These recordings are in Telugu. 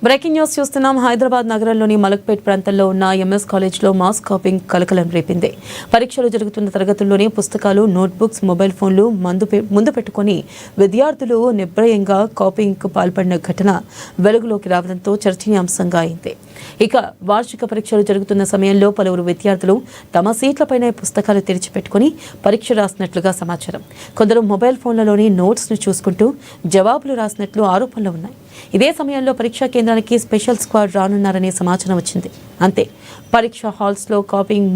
బ్రేకింగ్ న్యూస్ చూస్తున్నాం. హైదరాబాద్ నగరంలోని మలక్పేట్ ప్రాంతంలో ఉన్న ఎంఎస్ కాలేజ్లో మాస్ కాపింగ్ కలకలం రేపింది. పరీక్షలు జరుగుతున్న తరగతుల్లోనే పుస్తకాలు, నోట్బుక్స్, మొబైల్ ఫోన్లు ముందు పెట్టుకుని విద్యార్థులు నిర్భయంగా కాపింగ్కు పాల్పడిన ఘటన వెలుగులోకి రావడంతో చర్చనీయాంశంగా అయింది. ఇక వార్షిక పరీక్షలు జరుగుతున్న సమయంలో పలువురు విద్యార్థులు తమ సీట్లపైనే పుస్తకాలు తెరిచిపెట్టుకుని పరీక్ష రాసినట్లుగా సమాచారం. కొందరు మొబైల్ ఫోన్లలోని నోట్స్ను చూసుకుంటూ జవాబులు రాసినట్లు ఆరోపణలు ఉన్నాయి. ఇదే సమయంలో పరీక్షా కేంద్రానికి స్పెషల్ స్క్వాడ్ రానున్నారనే సమాచారం వచ్చింది. అంతే, పరీక్షా హాల్స్లో కాపింగ్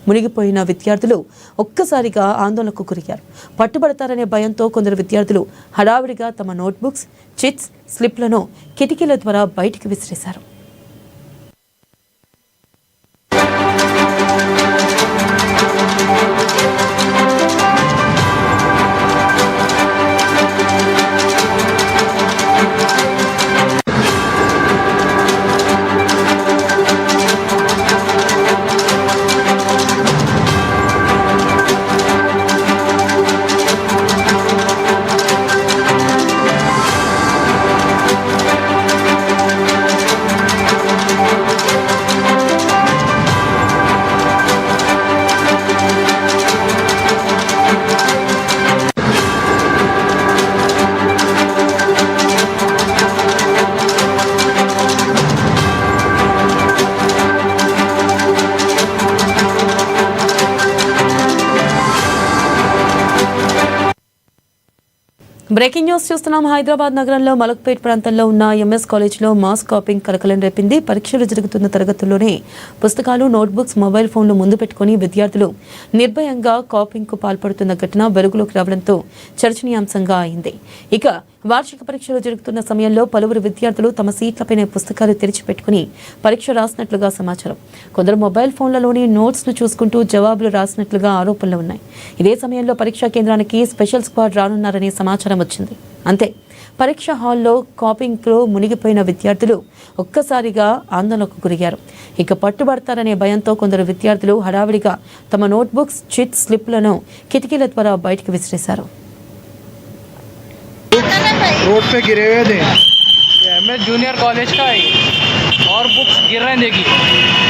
మునిగిపోయిన విద్యార్థులు ఒక్కసారిగా ఆందోళనకు గురయ్యారు. పట్టుబడతారనే భయంతో కొందరు విద్యార్థులు హడావిడిగా తమ నోట్బుక్స్, చిట్స్, స్లిప్లను కిటికీల ద్వారా బయటికి విసిరేశారు. బ్రేకింగ్ న్యూస్ చూస్తున్నాం. హైదరాబాద్ నగరంలో మలక్పేట్ ప్రాంతంలో ఉన్న ఎంఎస్ కాలేజ్లో మాస్ కాపింగ్ కలకలం రేపింది. పరీక్షలు జరుగుతున్న తరగతుల్లోనే పుస్తకాలు, నోట్బుక్స్, మొబైల్ ఫోన్లు ముందు పెట్టుకుని విద్యార్థులు నిర్భయంగా కాపింగ్కు పాల్పడుతున్న ఘటన వెలుగులోకి రావడంతో చర్చనీయాంశంగా అయింది. ఇక వార్షిక పరీక్షలు జరుగుతున్న సమయంలో పలువురు విద్యార్థులు తమ సీట్లపైనే పుస్తకాలు తెరిచిపెట్టుకుని పరీక్ష రాసినట్లుగా సమాచారం. కొందరు మొబైల్ ఫోన్లలోని నోట్స్ను చూసుకుంటూ జవాబులు రాసినట్లుగా ఆరోపణలు ఉన్నాయి. ఇదే సమయంలో పరీక్షా కేంద్రానికి స్పెషల్ స్క్వాడ్ రానున్నారనే సమాచారం వచ్చింది. అంతే, పరీక్ష హాల్లో కాపింగ్లో మునిగిపోయిన విద్యార్థులు ఒక్కసారిగా ఆందోళనకు గురయ్యారు. ఇక పట్టుబడతారనే భయంతో కొందరు విద్యార్థులు హడావిడిగా తమ నోట్బుక్స్, చిట్ స్లిప్లను కిటికీల ద్వారా బయటికి విసిరేశారు. रोड पे गिरे हुए थे। एमएस जूनियर कॉलेज का है और बुक्स गिर रहे हैं, देखिए।